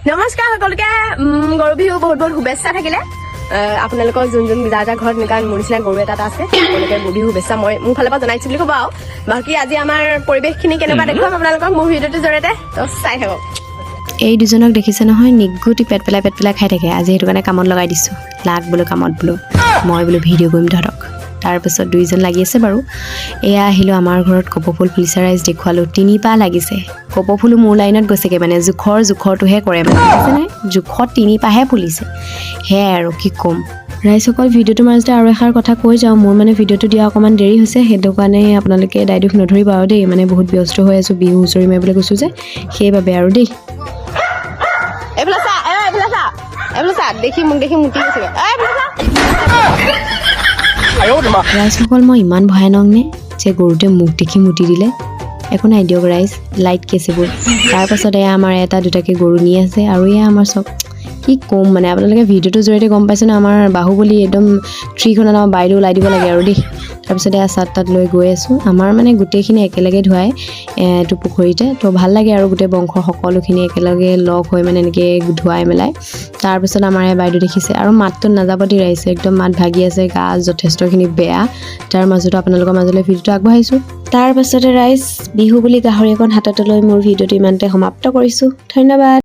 নমস্কাৰ সকলোকে গৰু বিহু বহুত বহুত শুভেচ্ছা থাকিলে আপোনালোকৰ যোন যাৰ যাৰ ঘৰত এনেকুৱা মোৰ নিচিনা গৰু এটা আছে সকলোকে গৰু বিহু শুভেচ্ছা মই মোৰ ফালৰ পৰা জনাইছো বুলি ক'ব আৰু বাকী আজি আমাৰ পৰিৱেশখিনি কেনেকুৱা দেখুৱাম আপোনালোকক মোৰ ভিডিঅ'টোৰ জৰিয়তে তো চাই থাকক। এই দুজনক দেখিছে নহয় নিগুটি পেট পেলাই খাই থাকে। আজি সেইটো কাৰণে কামত লগাই দিছোঁ। লাগ বোলো কামত বোলো মই বোলো ভিডিঅ' কৰিম ধৰক। তাৰপিছত দুইজন লাগি আছে বাৰু। এয়া আহিলোঁ আমাৰ ঘৰত কপৌফুল ফুলিছে ৰাইজ দেখুৱালোঁ। 3 পাহ লাগিছে। কপৌফুলো মোৰ লাইনত গৈছেগৈ মানে জোখৰটোহে কৰে মানে দেখিছে নাই জোখত 3 পাহে ফুলিছে সেয়াই আৰু কি ক'ম। ৰাইজসকল ভিডিঅ'টোৰ মাজতে আৰু এষাৰ কথা কৈ যাওঁ মোৰ মানে ভিডিঅ'টো দিয়া অকণমান দেৰি হৈছে সেইটো কাৰণে আপোনালোকে দায়দোষ নধৰিব আৰু দেই মানে বহুত ব্যস্ত হৈ আছোঁ বিহু হুঁচৰি মাৰিবলৈ গৈছোঁ যে সেইবাবে আৰু দেই। দেখি মুটি গৈছে ৰাইজসকল মই ইমান ভয়ানক নে যে গৰুটোৱে মোক দেখি মুটি দিলে। একো নাই দিয়ক ৰাইজ লাইট কেছিবোৰ। তাৰপাছত এয়া আমাৰ এটা দুটাকৈ গৰু নি আছে আৰু এয়া আমাৰ চব কি ক'ম মানে আপোনালোকে ভিডিঅ'টোৰ জৰিয়তে গম পাইছে ন আমাৰ বাহুবলী একদম ট্ৰিখনত আমাৰ বাইদেউ ওলাই দিব লাগে আৰু দেই। তাৰপিছত এয়া চাট তাত লৈ গৈ আছোঁ আমাৰ মানে গোটেইখিনি একেলগে ধুৱাই এইটো পুখুৰীতে তো ভাল লাগে আৰু গোটেই বংশৰ সকলোখিনি একেলগে লগ হৈ মানে এনেকৈ ধুৱাই মেলাই। তাৰপিছত আমাৰ এই বাইদেউ দেখিছে আৰু মাতটো নাযাব দি ৰাইছে একদম মাত ভাগি আছে গা যথেষ্টখিনি বেয়া। তাৰ মাজতো আপোনালোকৰ মাজলৈ ভিডিঅ'টো আগবঢ়াইছোঁ। তাৰপাছতে ৰাইজ বিহু বুলি গাহৰি এখন হাতত লৈ মোৰ ভিডিঅ'টো ইমানতে সমাপ্ত কৰিছোঁ। ধন্যবাদ।